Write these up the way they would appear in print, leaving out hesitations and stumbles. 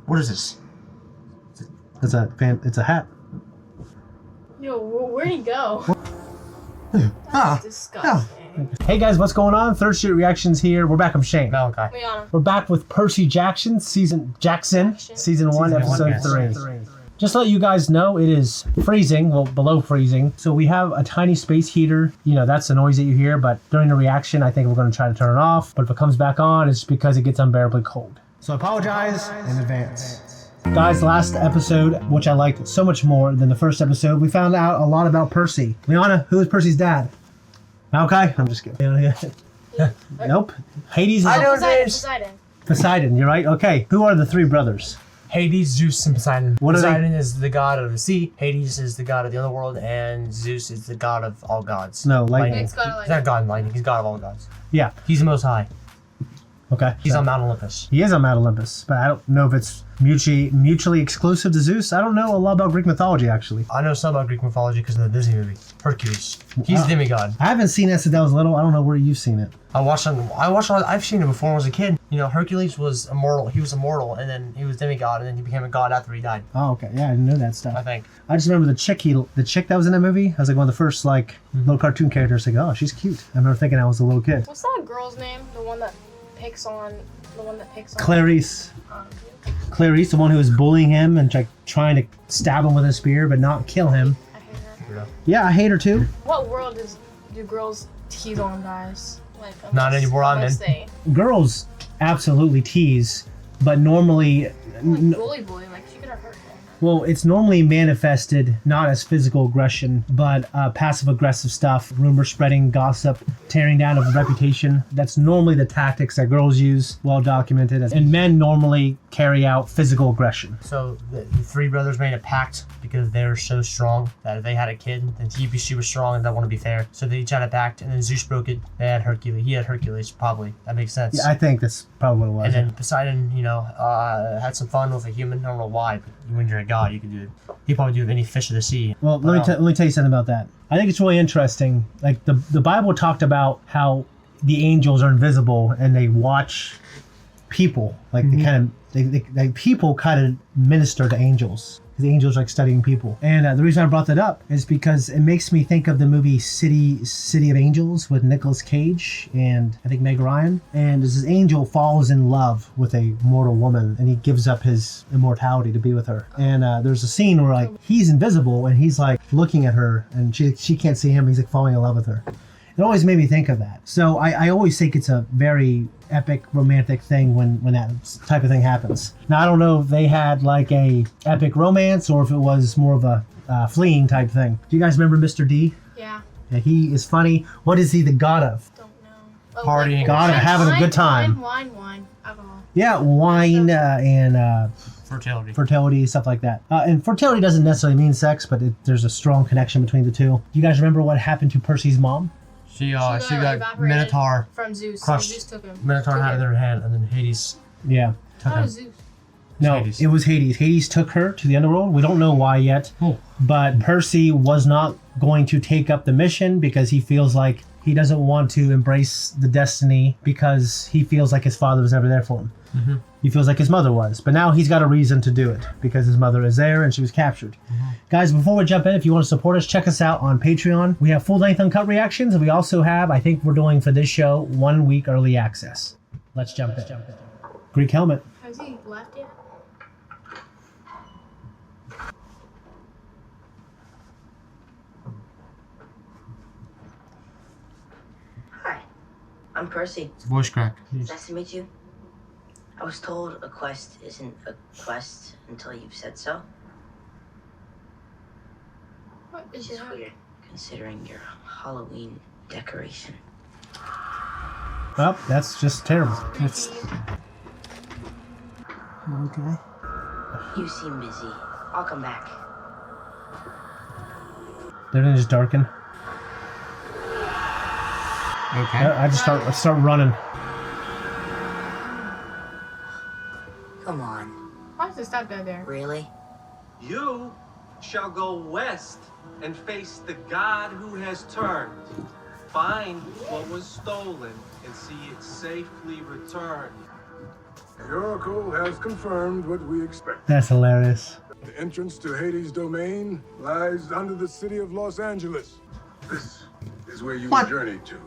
What is this? It's a hat. Yo, where'd he go? Ah, Disgusting. Hey guys, what's going on? Third Street Reactions here. We're back. I'm Shane. Malachi. We're back with Percy Jackson, season 1, episode 3. Just to let you guys know, it is freezing, well, below freezing. So we have a tiny space heater. You know, that's the noise that you hear, but during the reaction, I think we're going to try to turn it off. But if it comes back on, it's because it gets unbearably cold. So I apologize in advance. Guys, last episode, which I liked so much more than the first episode, we found out a lot about Percy. Liana, who is Percy's dad? Okay, I'm just kidding. Nope. Hades is Poseidon, you're right. Okay, who are the three brothers? Hades, Zeus, and Poseidon. Poseidon is the god of the sea, Hades is the god of the underworld, and Zeus is the god of all gods. No, lightning. He's He's not god of lightning, he's god of all gods. Yeah. He's the most high. Okay. He's on Mount Olympus. He is on Mount Olympus, but I don't know if it's mutually exclusive to Zeus. I don't know a lot about Greek mythology, actually. I know some about Greek mythology because of the Disney movie, Hercules. He's a demigod. I haven't seen that since I was little. I don't know where you've seen it. I've seen it before when I was a kid. You know, Hercules was immortal. He was immortal, and then he was demigod, and then he became a god after he died. Oh, okay. Yeah, I didn't know that stuff. I think. I just remember the chick that was in that movie. I was like one of the first little cartoon characters. Like, oh, she's cute. I remember thinking I was a little kid. What's that girl's name? The one that picks on. Clarice. Clarice, the one who was bullying him and trying to stab him with a spear, but not kill him. I hate her. Yeah, I hate her too. What world do girls tease on guys? Like, Not anymore, I'm in. they Girls absolutely tease, but normally, bully, like she could have hurt him. well, it's normally manifested not as physical aggression, but passive aggressive stuff, rumor spreading, gossip, tearing down of reputation. That's normally the tactics that girls use, well documented, and men normally carry out physical aggression. So the three brothers made a pact because they're so strong that if they had a kid, then he'd be super strong and that wouldn't be fair. So they each had a pact, and then Zeus broke it. They had Hercules. He had Hercules, probably. That makes sense. Yeah, I think that's probably what it was. And then Poseidon, had some fun with a human. I don't know why, but when you're a god, you can do it. He probably do it with any fish of the sea. Well, let me tell you something about that. I think it's really interesting. Like the Bible talked about how the angels are invisible and they watch people. Like people kind of minister to angels. The angels are like studying people. And the reason I brought that up is because it makes me think of the movie City of Angels with Nicolas Cage and I think Meg Ryan. And this angel falls in love with a mortal woman and he gives up his immortality to be with her. And there's a scene where like he's invisible and he's like looking at her and she can't see him. He's like falling in love with her. It always made me think of that. So I always think it's a very epic romantic thing when that type of thing happens. Now I don't know if they had like a epic romance or if it was more of a fleeing type thing. Do you guys remember Mr. D? Yeah. Yeah, he is funny. What is he the god of? Don't know. Partying. God of having a good time. Wine, alcohol. Yeah, wine and fertility, stuff like that. And fertility doesn't necessarily mean sex, but there's a strong connection between the two. You guys remember what happened to Percy's mom? She got Minotaur from Zeus. crushed. Zeus took him. Minotaur had it in her hand, and then Hades. Yeah. Took How him. was Zeus? No, Hades. it was Hades. Hades took her to the underworld. We don't know why yet. Oh. But Percy was not going to take up the mission because he feels like he doesn't want to embrace the destiny because he feels like his father was never there for him. Mm-hmm. He feels like his mother was. But now he's got a reason to do it because his mother is there and she was captured. Mm-hmm. Guys, before we jump in, if you want to support us, check us out on Patreon. We have full-length uncut reactions, and we also have, I think we're doing for this show, 1 week early access. Let's jump in. Greek helmet. Has he left yet? Hi, I'm Percy. It's a voice crack. Nice to meet you. I was told a quest isn't a quest until you've said so. What Which is weird, considering your Halloween decoration. Oh, that's just terrible. It's... Okay. You seem busy. I'll come back. Everything just darken. Okay. I just start running. Come on. Why does that guy there? Really? You shall go west and face the God who has turned. Find what was stolen and see it safely returned. The Oracle has confirmed what we expect. That's hilarious. The entrance to Hades' domain lies under the city of Los Angeles. This is where you will journey to.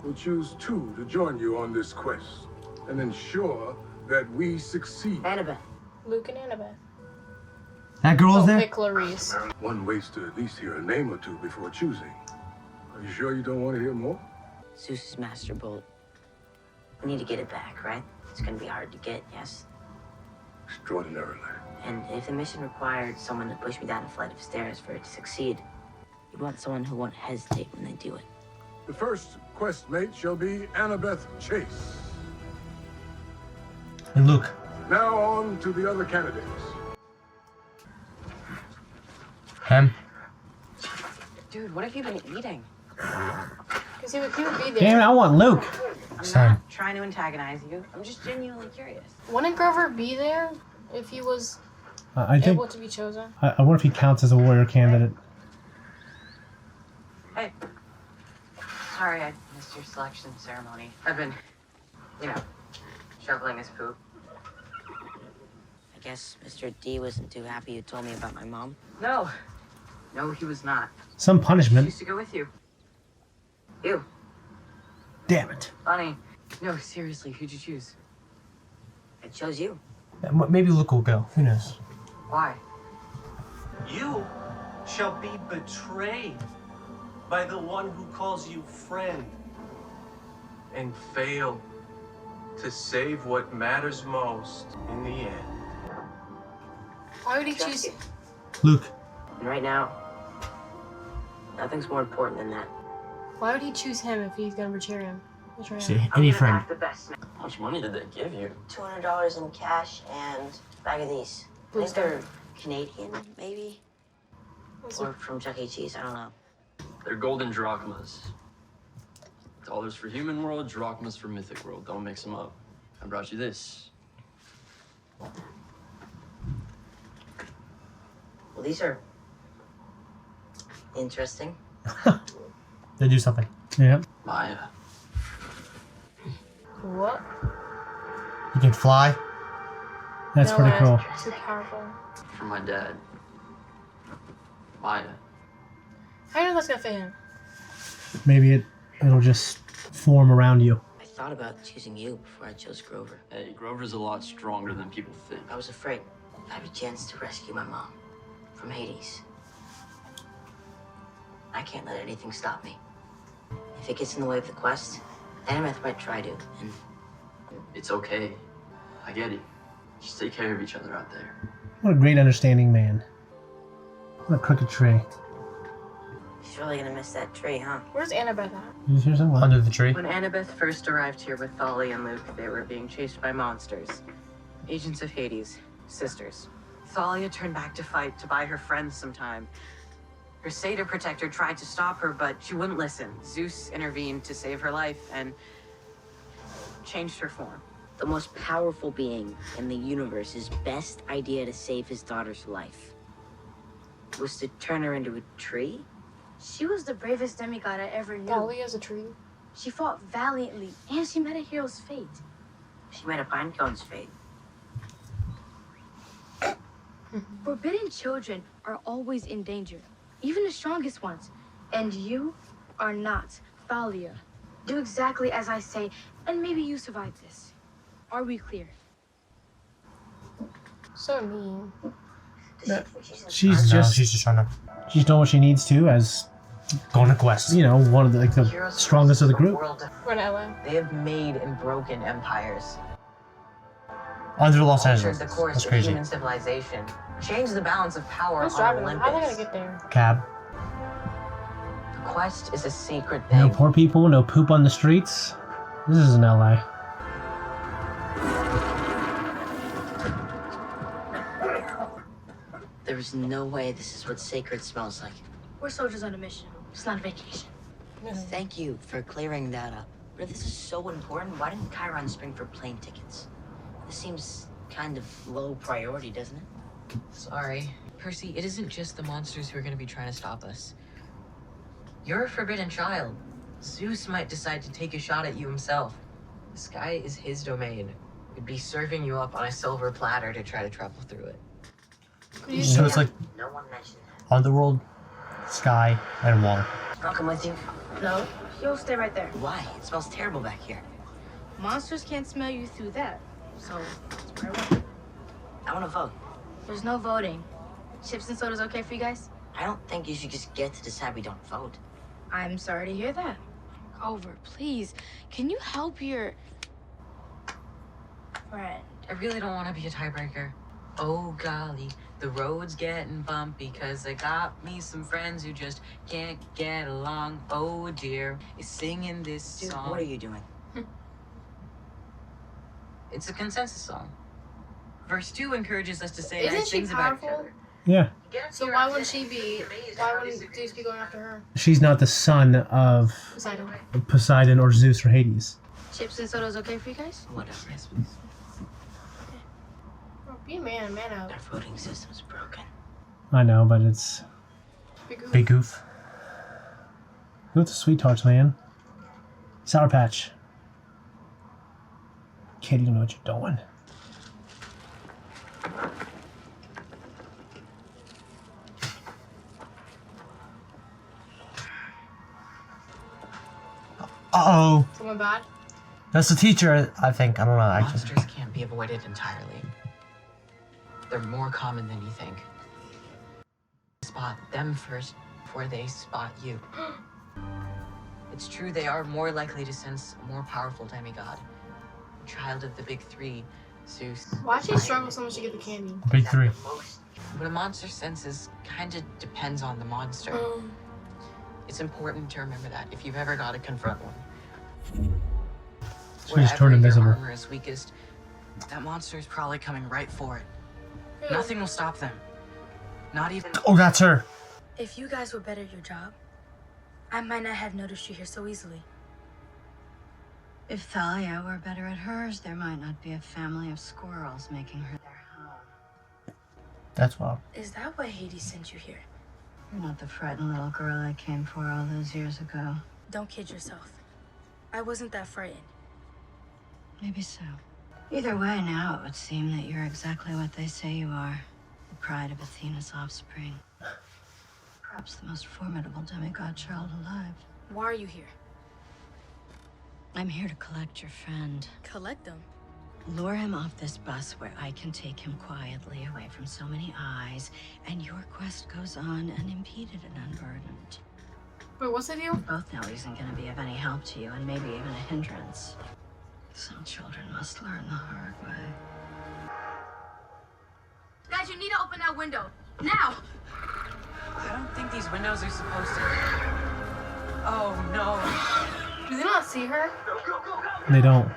We'll choose 2 to join you on this quest and ensure that we succeed. Annabeth. Luke and Annabeth. That girl's Don't there? pick Clarice. One waits to at least hear a name or 2 before choosing. Are you sure you don't want to hear more? Zeus's master bolt. We need to get it back, right? It's gonna be hard to get, yes? Extraordinarily. And if the mission required someone to push me down a flight of stairs for it to succeed, you'd want someone who won't hesitate when they do it. The first quest mate shall be Annabeth Chase. And Luke. Now on to the other candidates. Him. Dude, what have you been eating? Because he would be there. Damn it, I want Luke. I'm Same. not trying to antagonize you. I'm just genuinely curious. Wouldn't Grover be there if he was I think. able to be chosen? I wonder if he counts as a warrior candidate. Hey. Sorry I missed your selection ceremony. I've been, shoveling his poop. I guess Mr. D wasn't too happy you told me about my mom. No. No, he was not. Some She punishment. used to go with you. You. Damn it. Funny. No, seriously, who'd you choose? I chose you. Maybe Luke will go. Who knows? Why? You shall be betrayed by the one who calls you friend and fail to save what matters most in the end. Why would he choose? Luke. And right now, nothing's more important than that. Why would he choose him if he's gonna betray him? See, I'm any gonna friend. back the best man. How much money did they give you? $200 in cash and a bag of these. I think they're Canadian, maybe? Or from Chuck E. Cheese, I don't know. They're golden drachmas. Dollars for human world, drachmas for mythic world. Don't mix them up. I brought you this. Well, these are interesting. They do something. Yeah. Maya. What? He can fly. That's No, pretty cool. Too powerful. For my dad. Maya. How do you know that's gonna fit him? Maybe it'll just form around you. I thought about choosing you before I chose Grover. Hey, Grover's a lot stronger than people think. I was afraid I have a chance to rescue my mom from Hades. I can't let anything stop me. If it gets in the way of the quest, Annabeth might try to, and It's okay. I get it. Just take care of each other out there. What a great understanding man. What a crooked tree. she's really gonna miss that tree, huh? Where's Annabeth at? Did you hear something? Under the tree. When Annabeth first arrived here with Thalia and Luke, they were being chased by monsters. Agents of Hades. Sisters. Thalia turned back to fight to buy her friends some time. Her satyr protector tried to stop her, but she wouldn't listen. Zeus intervened to save her life and changed her form. The most powerful being in the universe's best idea to save his daughter's life was to turn her into a tree? She was the bravest demigod I ever knew. Dolly as a tree. She fought valiantly, and she met a hero's fate. She met a pinecone's fate. Forbidden children are always in danger, even the strongest ones. And you are not Thalia. Do exactly as I say, and maybe you survive this. Are we clear? So mean. She's No, just she's just trying to she's doing what she needs to as go on a quest. one of the Heroes strongest of the group. We're in LA. They have made and broken empires. Under Los Altered Angeles. the course That's of crazy. human civilization. Changed the balance of power Who's on driving them? How are they Olympus. gonna get there? Cab. The quest is a secret No thing. poor people, no poop on the streets. This is in LA. There is no way this is what sacred smells like. We're soldiers on a mission. It's not a vacation. Thank you for clearing that up. But if this is so important, why didn't Chiron spring for plane tickets? This seems kind of low priority, doesn't it? Sorry. Percy, it isn't just the monsters who are going to be trying to stop us. You're a forbidden child. Zeus might decide to take a shot at you himself. The sky is his domain. We'd be serving you up on a silver platter to try to travel through it. So it's like No one mentioned that. underworld, sky, and water. I'll come with you. No, you'll stay right there. Why? It smells terrible back here. Monsters can't smell you through that. So, that's where I went. I want to vote. There's no voting. Chips and soda's okay for you guys? I don't think you should just get to decide we don't vote. I'm sorry to hear that. Grover, please, can you help your friend? I really don't want to be a tiebreaker. Oh golly, the road's getting bumpy because I got me some friends who just can't get along. Oh dear, is singing this Dude, song. what are you doing? It's a consensus song. Verse 2 encourages us to say Isn't nice she things about each powerful? other. Yeah. So why wouldn't she be? Why wouldn't dudes be going after her? She's not the son of Poseidon. Poseidon or Zeus or Hades. Chips and soda's okay for you guys? Whatever. Yes, please. Oh, be a man out. Our voting system's broken. I know, but it's Big goof. go with the sweet tarts, man. Sour Patch. Kid, you don't know what you're doing. Uh-oh. Someone bad? That's the teacher, I think. I don't know, actually. Monsters can't be avoided entirely. They're more common than you think. Spot them first before they spot you. It's true they are more likely to sense a more powerful demigod. Child of the big three, Zeus. Why'd she struggle so much to get the candy? Big three. What a monster senses kind of depends on the monster. It's important to remember that if you've ever got to confront one. So he's turned invisible. Your armor is weakest, that monster is probably coming right for it. Nothing will stop them. Not even. Oh, that's her. If you guys were better at your job, I might not have noticed you here so easily. If Thalia were better at hers, there might not be a family of squirrels making her their home. That's wild. Is that why Hades sent you here? You're not the frightened little girl I came for all those years ago. Don't kid yourself. I wasn't that frightened. Maybe so. Either way, now it would seem that you're exactly what they say you are. The pride of Athena's offspring. Perhaps the most formidable demigod child alive. Why are you here? I'm here to collect your friend. Collect them. Lure him off this bus where I can take him quietly away from so many eyes, and your quest goes on unimpeded and unburdened. Wait, what's the deal? We both know he isn't going to be of any help to you, and maybe even a hindrance. Some children must learn the hard way. Guys, you need to open that window. Now! I don't think these windows are supposed to. Oh no. Do they not see her? They don't.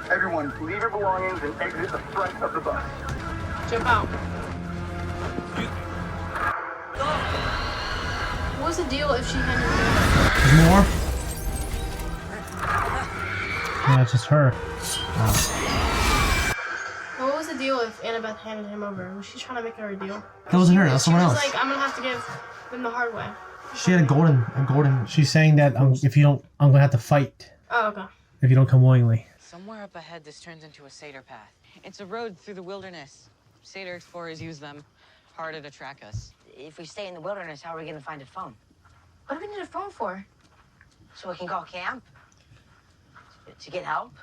Everyone, leave your belongings and exit the front of the bus. Jump out. What's the deal if she handed her? There's more? Yeah, it's just her. What was the deal if Annabeth handed him over? Was she trying to make her a deal? That wasn't her, that was someone She was else. like, I'm gonna have to give them the hard way. She had a golden. She's saying that if you don't, I'm gonna have to fight Oh, okay. if you don't come willingly. Somewhere up ahead, this turns into a satyr path. It's a road through the wilderness. Satyr explorers use them. Harder to track us. If we stay in the wilderness, how are we gonna find a phone? What do we need a phone for? So we can call camp? To get help?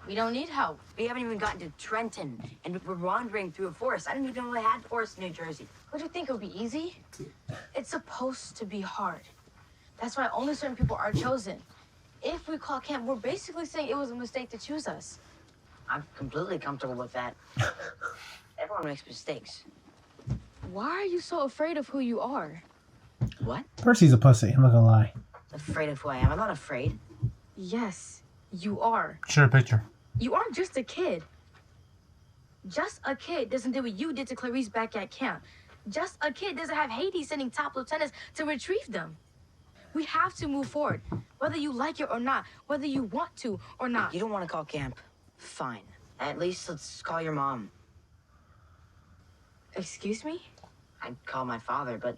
We don't need help. We haven't even gotten to Trenton, and we're wandering through a forest. I didn't even know they had forests in New Jersey. What do you think, it would be easy? It's supposed to be hard. That's why only certain people are chosen. If we call camp, we're basically saying it was a mistake to choose us. I'm completely comfortable with that. Everyone makes mistakes. Why are you so afraid of who you are? What? Percy's a pussy, I'm not gonna lie. Afraid of who I am. I'm not afraid. Yes, you are. Sure, picture. You aren't just a kid. Just a kid doesn't do what you did to Clarice back at camp. Just a kid doesn't have Hades sending top lieutenants to retrieve them. We have to move forward, whether you like it or not, whether you want to or not. You don't want to call camp? Fine. At least let's call your mom. Excuse me? I'd call my father, but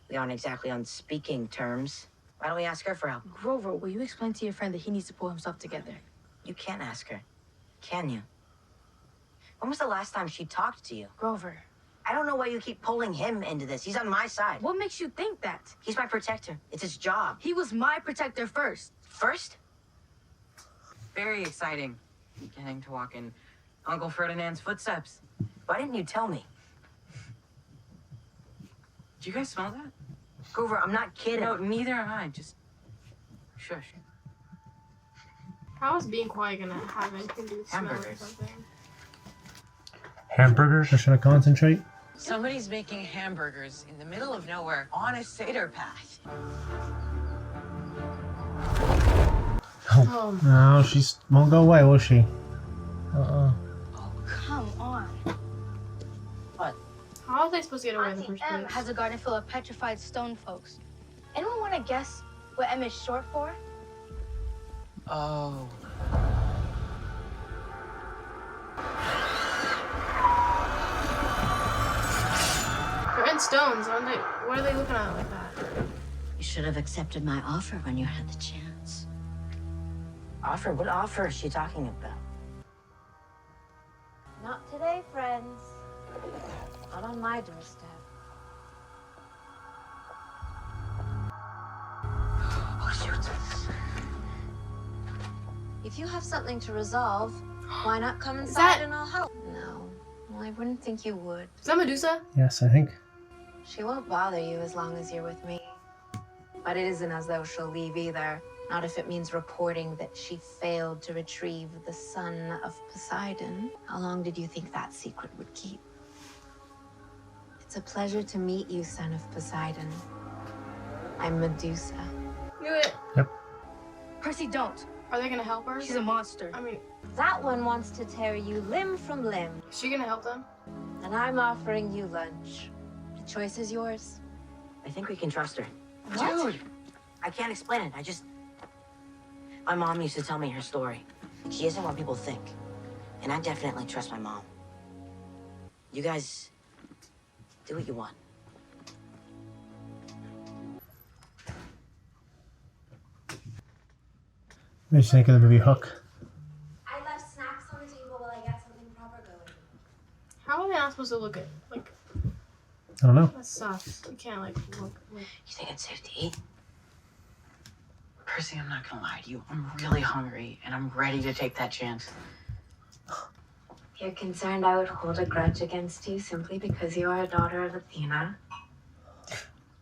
we aren't exactly on speaking terms. Why don't we ask her for help? Grover, will you explain to your friend that he needs to pull himself together? You can't ask her, can you? When was the last time she talked to you? Grover, I don't know why you keep pulling him into this. He's on my side. what makes you think that? He's my protector. It's his job. He was my protector first. First? Very exciting. Getting to walk in Uncle Ferdinand's footsteps. Why didn't you tell me? Do you guys smell that? Grover, I'm not kidding. No, neither am I. Just shush. How is being quiet gonna have anything to do with smell or Hamburgers. something? Hamburgers? Just trying to concentrate. Somebody's making hamburgers in the middle of nowhere on a Seder path. Oh, No, she won't go away, will she? Oh, come on. how are they supposed to get away in the Auntie first M place? has a garden full of petrified stone folks. Anyone want to guess what M is short for? Oh. They're in stones, aren't they? What are they looking at like that? You should have accepted my offer when you had the chance. Offer? What offer is she talking about? Not today, friends. Not on my doorstep. Oh, shoot. If you have something to resolve, why not come Is inside that- and I'll help? No. Well, I wouldn't think you would. Is that Medusa? Yes, I think. She won't bother you as long as you're with me. But it isn't as though she'll leave either. Not if it means reporting that she failed to retrieve the son of Poseidon. How long did you think that secret would keep? It's a pleasure to meet you, son of Poseidon. I'm Medusa. Knew it. Percy, don't. Are they gonna help her? She's a monster. I mean, That one wants to tear you limb from limb. is she gonna help them? And I'm offering you lunch. The choice is yours. I think we can trust her. What? Dude, I can't explain it. My mom used to tell me her story. She isn't what people think. And I definitely trust my mom. You guys, do what you want. Maybe she's thinking of the movie Hook. I left snacks on the table while I get something proper going. How are they not supposed to look at? Like, I don't know. that sucks. You can't like look. You think it's safe to eat? Percy, I'm not gonna lie to you. I'm really hungry and I'm ready to take that chance. If you're concerned I would hold a grudge against you simply because you are a daughter of Athena.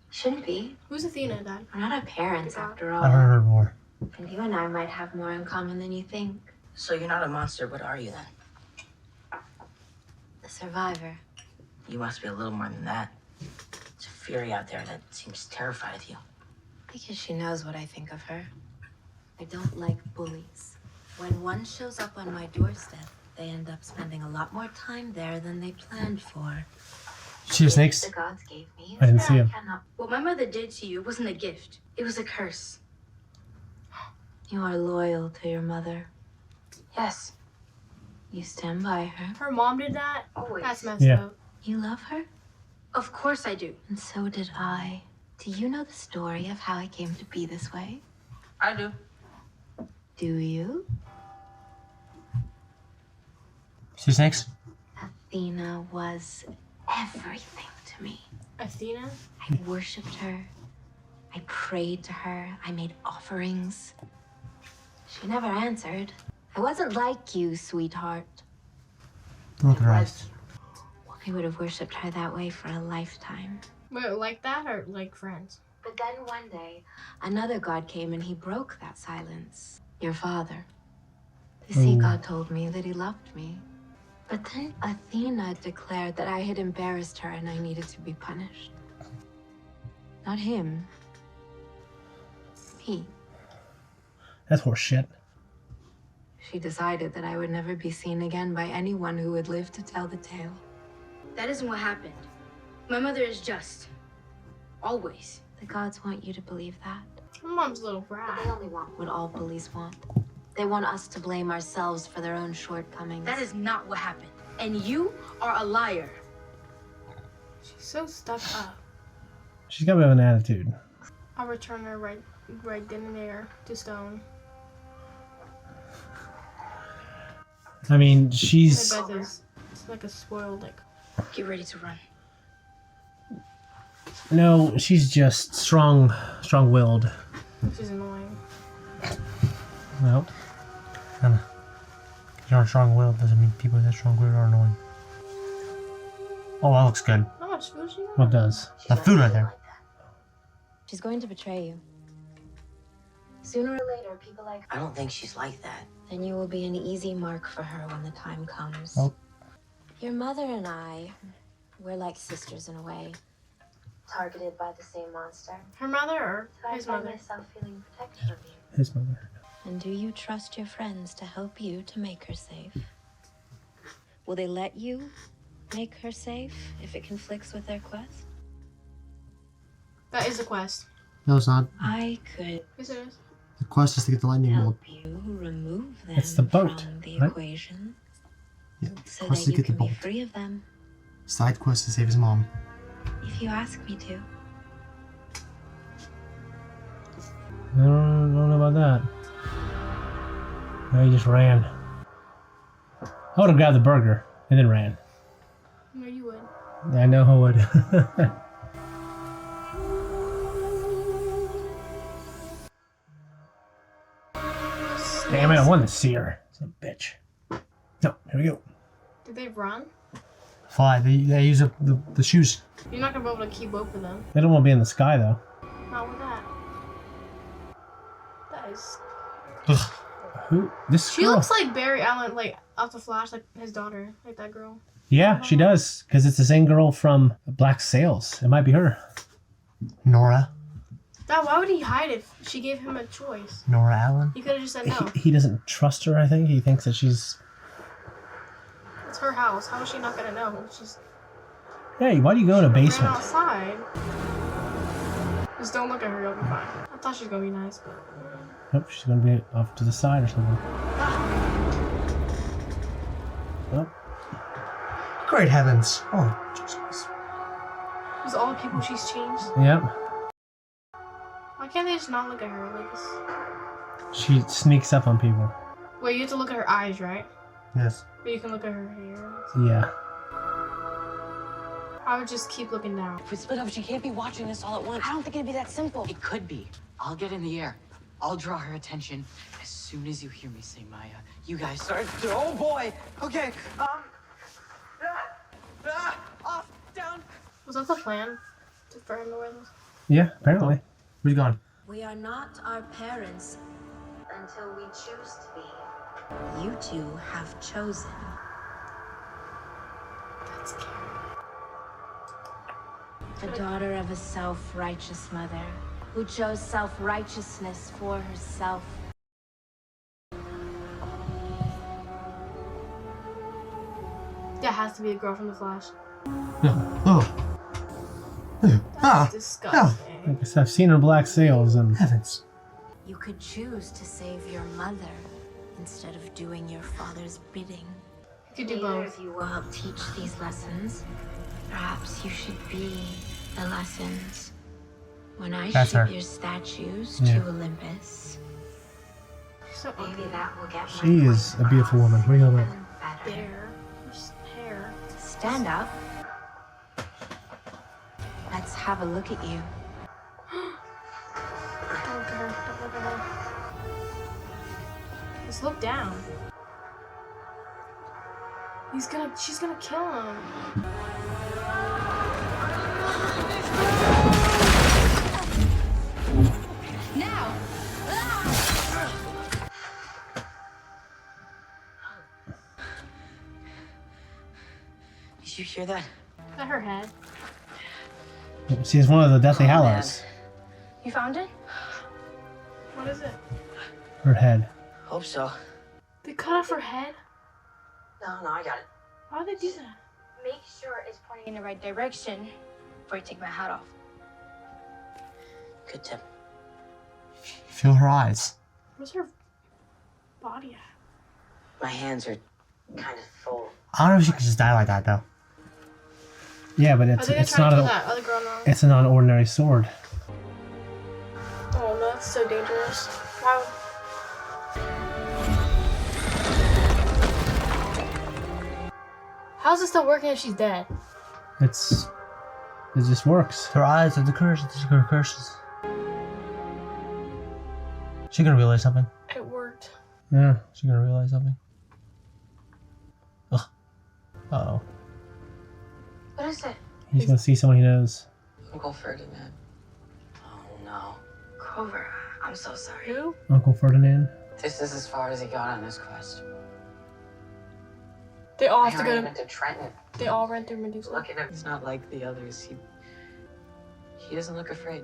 Shouldn't be. Who's Athena, Dad? We're not our parents after all. I heard more. And you and I might have more in common than you think. So you're not a monster. What are you then? A survivor. You must be a little more than that. There's a fury out there that seems terrified of you. Because she knows what I think of her. I don't like bullies. When one shows up on my doorstep, they end up spending a lot more time there than they planned for. See the snakes? The gods gave me. I didn't see him. Cannot. What my mother did to you wasn't a gift. It was a curse. You are loyal to your mother. Yes. You stand by her. Her mom did that? Always. That's messed Yeah. up. You love her? Of course I do. And so did I. Do you know the story of how I came to be this way? I do. Do you? See snakes? Athena was everything to me. Athena? I worshipped her. I prayed to her. I made offerings. She never answered. I wasn't like you, sweetheart. Look at her eyes. I would have worshipped her that way for a lifetime. Wait, like that or like friends? But then one day, another god came and he broke that silence. Your father. The sea god told me that he loved me. But then Athena declared that I had embarrassed her and I needed to be punished. Not him. Me. That's horse shit. She decided that I would never be seen again by anyone who would live to tell the tale. That isn't what happened. My mother is just. Always. The gods want you to believe that. My mom's a little But brat. they only want what all bullies want. They want us to blame ourselves for their own shortcomings. That is not what happened. And you are a liar. She's so stuck up. She's got a bit of an attitude. I'll return her right right then and there to stone. I mean, I she's... bet it's like a spoiled, like. Get ready to run. No, she's just strong-willed. Which is annoying. Well, Because you're strong-willed doesn't mean people that strong-willed are annoying. Oh, that looks good. How much food she got? what does? That food right there. She's going to betray you. Sooner or later, people like her. I don't think she's like that. Then you will be an easy mark for her when the time comes. Oh. Your mother and I, we're like sisters in a way. Targeted by the same monster. Her mother or So I his find mother? myself feeling protective of you. His mother. And do you trust your friends to help you to make her safe? Will they let you make her safe if it conflicts with their quest? That is a quest. No, it's not. I could Yes, it is. The quest is to get the lightning bolt. help you remove them It's the boat, from the right? equation Yeah, so quest that is you to get the can be bolt. free of them Side quest to save his mom. if you ask me to. I don't know about that. No, he just ran. I would have grabbed the burger and then ran. No, you would. Yeah, I know I would. Damn it, I wanted to see her. Son of a bitch. No, here we go. Did they run? Fly. They use up the shoes. You're not gonna be able to keep both of them. They don't want to be in the sky, though. Not with that. That is. Ugh. Who? This She girl? looks like Barry Allen, like off the Flash, like his daughter, like that girl. Yeah, she does. Because it's the same girl from Black Sails. It might be her. Nora. God, why would he hide it? She gave him a choice. Nora Allen. He could have just said no. He doesn't trust her, I think. He thinks that she's... It's her house. How is she not gonna know? She's Hey, why do you go in a ran basement? outside. Just don't look at her. You'll be fine. I thought she was gonna be nice, but. Nope, she's going to be off to the side or something. Oh, Great heavens. Oh, Jesus. Just all the people she's changed. yep. Why can't they just not look at her? Like, this... She sneaks up on people. Wait, you have to look at her eyes, right? Yes. But you can look at her hair. Yeah. I would just keep looking down. If we split up, she can't be watching us all at once. I don't think it'd be that simple. It could be. I'll get in the air. I'll draw her attention. As soon as you hear me say Maya, you guys start. Oh boy. Okay. Off, down. Was that the plan? For him to wear this? Yeah, apparently. Where's he gone? We are not our parents until we choose to be. You two have chosen. That's scary. The daughter of a self-righteous mother who chose self-righteousness for herself. That has to be a girl from the Flash. No. Oh. That's disgusting. Like I said, I've seen her Black Sails and... Heavens. You could choose to save your mother instead of doing your father's bidding. You could do Neither both. of you will help teach these lessons. Perhaps you should be the lessons. When I That's ship her. your statues Yeah. to Olympus, So maybe that will get She is a beautiful woman. What are you talking about? better. there. Just hair. Stand up. Let's have a look at you. Don't look at her. Don't look at her. Just look down. She's gonna kill him. Now! Did you hear that? Is that her head? She's one of the Deathly Hallows. You found it? What is it? Her head. Hope so. They cut off her head? No, I got it. Why would they do that? Make sure it's pointing in the right direction before you take my hat off. Good tip. Feel her eyes. Where's her body at? My hands are kind of full. I don't know if she could just die like that, though. Yeah, but I it's think it's they're trying not to kill a that other girl now. it's an ordinary sword. Oh, It's so dangerous. Wow. How's it still working if she's dead? It just works. Her eyes are the curses. Her curses. She gonna realize something. It worked. Yeah. She gonna realize something. Ugh. Uh-oh. What is it? He's gonna see someone he knows. Uncle Ferdinand. Oh no. Grover, I'm so sorry. Who? Uncle Ferdinand. This is as far as he got on his quest. They all have to They go ran to. into Trenton. They all ran through Medusa. Look at him. He's not like the others. He doesn't look afraid.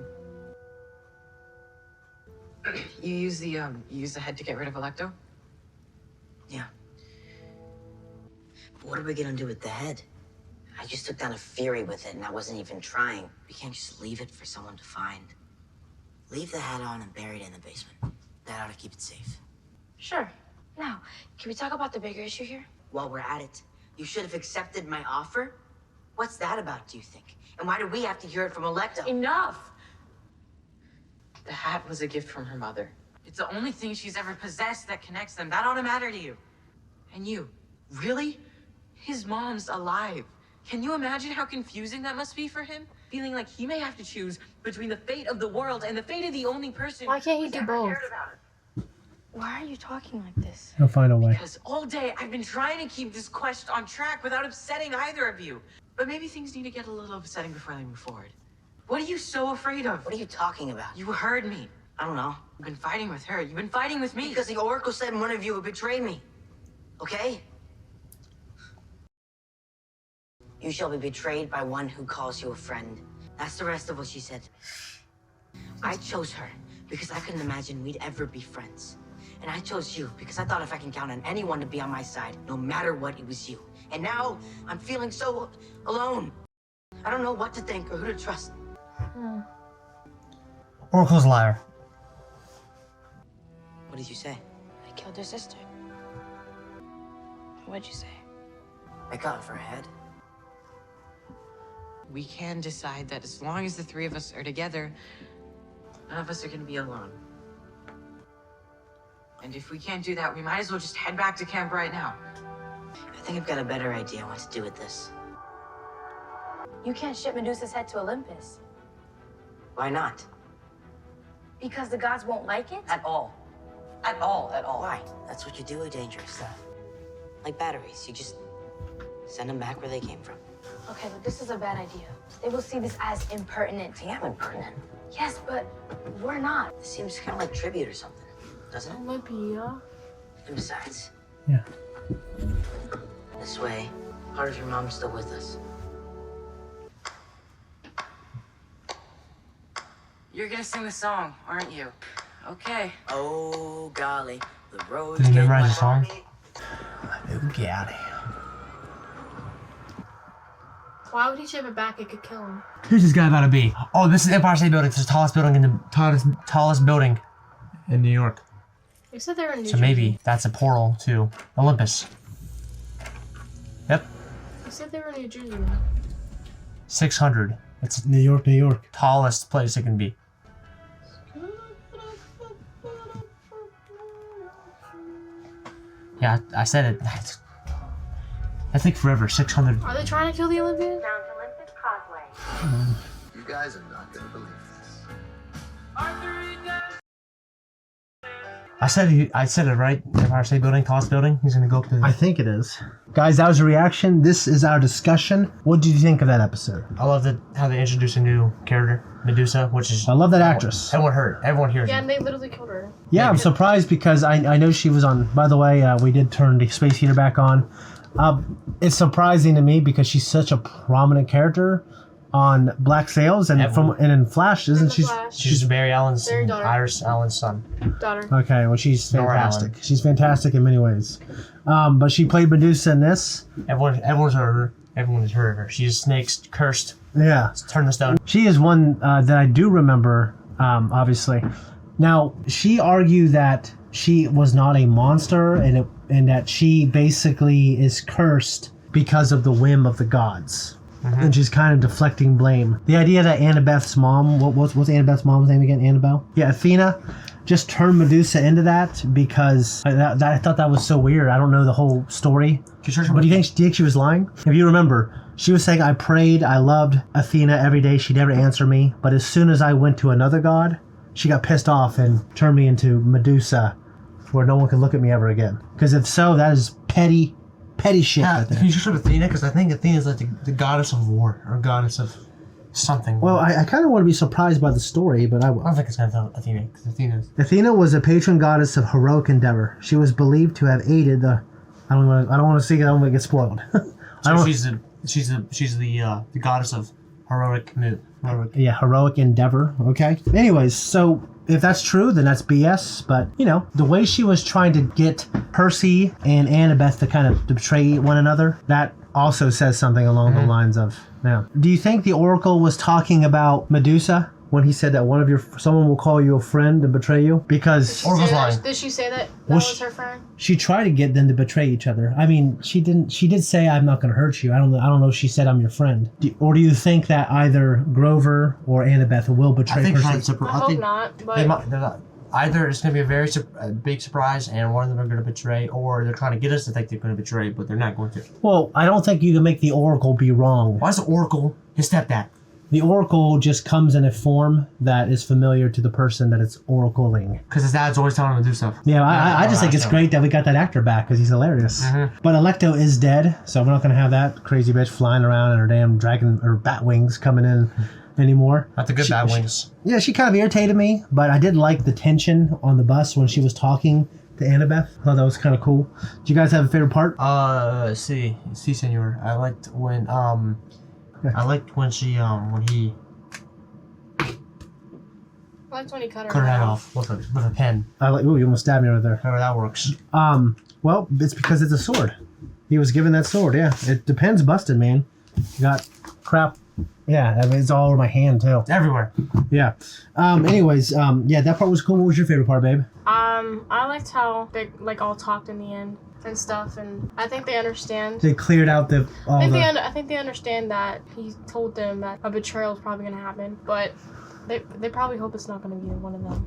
You use the head to get rid of Electo? Yeah. But what are we gonna do with the head? I just took down a Fury with it and I wasn't even trying. We can't just leave it for someone to find. Leave the head on and bury it in the basement. That ought to keep it safe. Sure. Now, can we talk about the bigger issue here? While we're at it, you should have accepted my offer. What's that about, do you think? And why do we have to hear it from Electo? Enough! The hat was a gift from her mother. It's the only thing she's ever possessed that connects them. That ought to matter to you. And you, really? His mom's alive. Can you imagine how confusing that must be for him? Feeling like he may have to choose between the fate of the world and the fate of the only person. Why can't he do both? Why are you talking like this? He'll find a way. Because all day I've been trying to keep this quest on track without upsetting either of you. But maybe things need to get a little upsetting before they move forward. What are you so afraid of? What are you talking about? You heard me. I don't know. You've been fighting with her. You've been fighting with me. Because the Oracle said one of you would betray me. Okay? You shall be betrayed by one who calls you a friend. That's the rest of what she said. I chose her because I couldn't imagine we'd ever be friends. And I chose you because I thought if I can count on anyone to be on my side, no matter what, it was you. And now I'm feeling so alone. I don't know what to think or who to trust. Oracle's a liar. What did you say? I killed her sister. What'd you say? I got off her head. We can decide that as long as the three of us are together, none of us are gonna be alone. And if we can't do that, we might as well just head back to camp right now. I think I've got a better idea what to do with this. You can't ship Medusa's head to Olympus. Why not? Because the gods won't like it? At all. At all, at all. Why? That's what you do with dangerous stuff. Like batteries, you just send them back where they came from. Okay, but this is a bad idea. They will see this as impertinent. I am impertinent. Yes, but we're not. This seems kind of like tribute or something, doesn't it? Olympia. And besides, Yeah. this way, part of your mom's still with us. You're gonna sing the song, aren't you? Okay. Oh, golly. The roads Did you get memorize the wide. song? Oh, God. Why would he ship it back? It could kill him. Who's this guy about to be? Oh, this is Empire State Building. It's the tallest building in the tallest building in New York. They said they were in New So Jersey. maybe that's a portal to Olympus. Yep, They said they were in New Jersey. 600. It's New York, New York. tallest place it can be. Yeah, I said it. I think forever. 600. Are they trying to kill the Olympians? Mount Olympus Causeway. You guys are not gonna believe this. I said it right. Empire State Building, tallest building. He's gonna go up to. I think it is. Guys, that was a reaction. This is our discussion. What did you think of that episode? I love how they introduced a new character, Medusa, which is. I love that actress. Everyone heard. Everyone hears Yeah, it. and they literally killed her. Yeah, I'm surprised because I know she was on. By the way, we did turn the space heater back on. It's surprising to me because she's such a prominent character on Black Sails and in Flash, isn't she? Flash. She's Barry Allen's, Barry daughter. Iris Allen's son. Daughter. Okay, well she's Nora fantastic. Allen. She's fantastic in many ways. But she played Medusa in this. Everyone's heard her. Everyone has heard of her. She's Snake's cursed. Yeah. Turn the stone. She is one that I do remember, obviously. Now, she argued that she was not a monster and that she basically is cursed because of the whim of the gods. and she's kind of deflecting blame. The idea that Annabeth's mom, what's Annabeth's mom's name again? Annabelle? Yeah, Athena just turned Medusa into that because I thought that was so weird. I don't know the whole story. But do you think she was lying? If you remember, she was saying, I prayed, I loved Athena every day. She never answered me. But as soon as I went to another god, she got pissed off and turned me into Medusa, where no one could look at me ever again. Because if so, that is petty shit. Yeah, can you just have Athena? Because I think Athena is like the goddess of war, or goddess of something. Well, I kind of want to be surprised by the story, but I don't think it's going to tell Athena, because Athena was a patron goddess of heroic endeavor. She was believed to have aided the... I don't want to see it, I don't want to get spoiled. She's the goddess of heroic endeavor, okay? Anyways, so if that's true, then that's BS, but, the way she was trying to get Percy and Annabeth to kind of betray one another, that also says something along the lines of... Now, do you think the Oracle was talking about Medusa when he said that someone will call you a friend and betray you? Because did she say that was her friend? She tried to get them to betray each other. I mean, she didn't. She did say, "I'm not going to hurt you." I don't know if she said, "I'm your friend." Or do you think that either Grover or Annabeth will betray Percy? I hope not. But they're not. Either it's going to be a big surprise and one of them are going to betray, or they're trying to get us to think they're going to betray, but they're not going to. Well, I don't think you can make the Oracle be wrong. Why is the Oracle his stepdad? The Oracle just comes in a form that is familiar to the person that it's oracling. Because his dad's always telling him to do stuff. Yeah, I just think it's great that we got that actor back because he's hilarious. But Electo is dead, so we're not going to have that crazy bitch flying around in her damn dragon or bat wings coming in anymore. Not the good bat wings. Yeah, she kind of irritated me, but I did like the tension on the bus when she was talking to Annabeth. I thought that was kind of cool. Did you guys have a favorite part? Si, senor. I liked when she when he I liked when he cut her head off with a pen. Ooh, you almost stabbed me right there. However that works. Well, it's because it's a sword. He was given that sword, yeah. It depends busted, man. You got crap. Yeah, I mean, it's all over my hand, too. It's everywhere. Yeah. Anyways, yeah, that part was cool. What was your favorite part, babe? I liked how they, all talked in the end and stuff, and I think they understand. They cleared out I think they understand that he told them that a betrayal is probably going to happen, but they probably hope it's not going to be one of them.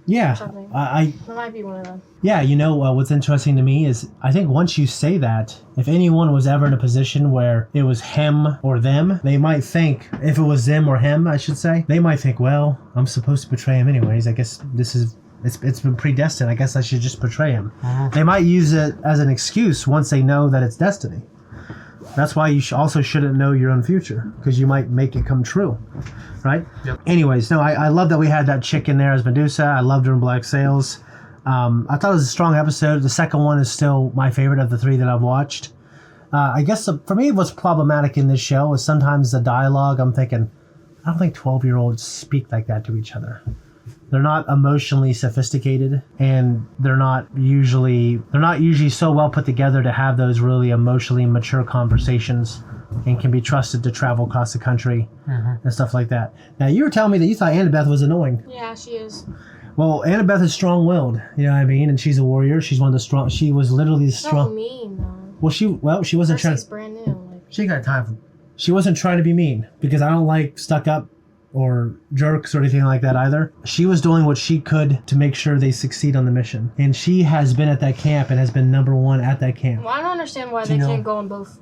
Yeah, It might be one of them. Yeah, what's interesting to me is I think once you say that, if anyone was ever in a position where it was him or them, they might think, if it was them or him, I should say, they might think, well, I'm supposed to betray him anyways. I guess it's been predestined. I guess I should just betray him. They might use it as an excuse once they know that it's destiny. That's why you also shouldn't know your own future, because you might make it come true, right? Yep. Anyways, no, I love that we had that chick in there as Medusa. I loved her in Black Sails. I thought it was a strong episode. The second one is still my favorite of the three that I've watched. I guess for me, what's problematic in this show is sometimes the dialogue. I'm thinking, I don't think 12-year-olds speak like that to each other. They're not emotionally sophisticated, and they're not usually so well put together to have those really emotionally mature conversations, and can be trusted to travel across the country and stuff like that. Now, you were telling me that you thought Annabeth was annoying. Yeah, she is. Well, Annabeth is strong-willed, you know what I mean, and she's a warrior. She's one of the strong. She was literally the strong. So mean though. Well, she wasn't trying. Percy's brand new. She got time for. She wasn't trying to be mean, because I don't like stuck-up or jerks or anything like that either. She was doing what she could to make sure they succeed on the mission. And she has been at that camp and has been number one at that camp. Well, I don't understand why they can't go on both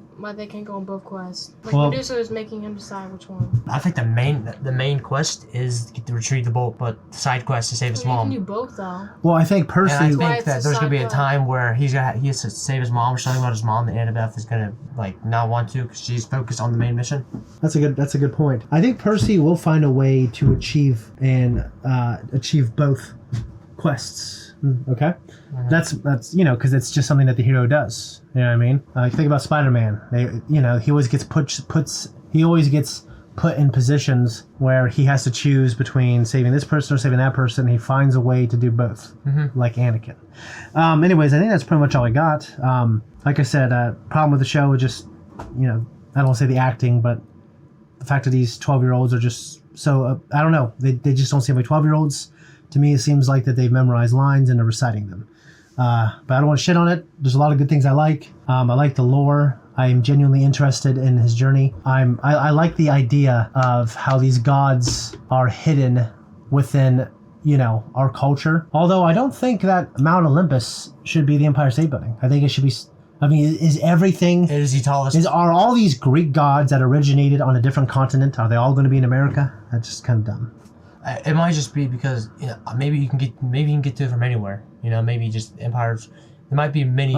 quests. Medusa is making him decide which one. I think the main quest is to retrieve the bolt, but the side quest to save his mom. You can do both though. Well, I think Percy. And I think that there's gonna be a time where he has to save his mom or something about his mom. And Annabeth is gonna not want to because she's focused on the main mission. That's a good point. I think Percy will find a way to achieve both quests. Okay, that's because it's just something that the hero does. You know what I mean? Think about Spider-Man. He always gets put in positions where he has to choose between saving this person or saving that person. He finds a way to do both, like Anakin. Anyways, I think that's pretty much all I got. Like I said, problem with the show is just, I don't want to say the acting, but the fact that these 12-year-olds are just so, I don't know, they just don't seem like 12-year-olds. To me, it seems like that they've memorized lines and are reciting them. But I don't want to shit on it. There's a lot of good things I like. I like the lore. I'm genuinely interested in his journey. I like the idea of how these gods are hidden within, you know, our culture. Although I don't think that Mount Olympus should be the Empire State Building. I think it should be. I mean, is everything? It is the tallest. Are all these Greek gods that originated on a different continent? Are they all going to be in America? That's just kind of dumb. It might just be because, you know, maybe you can get to it from anywhere. You know, maybe just empires. There might be many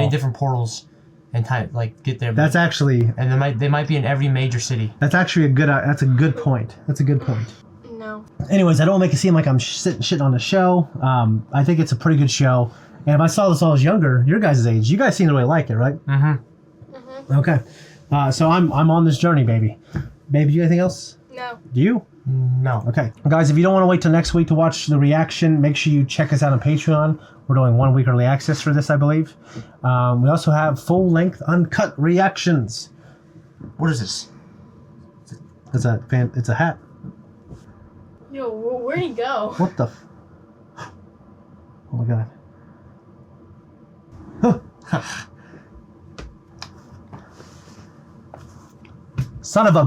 different portals and time get there. That's actually. And they might be in every major city. That's actually That's a good point. That's a good point. No. Anyways, I don't want to make it seem like I'm shitting on the show. I think it's a pretty good show. And if I saw this while I was younger, your guys' age, you guys seem to really like it, right? Mm-hmm. Okay. So I'm on this journey, baby. Baby, do you anything else? No. Do you? No. Okay. Guys, if you don't want to wait till next week to watch the reaction, make sure you check us out on Patreon. We're doing 1 week early access for this, I believe. We also have full-length uncut reactions. What is this? It's a hat. Yo, where'd he go? What the? Oh my god. Son of a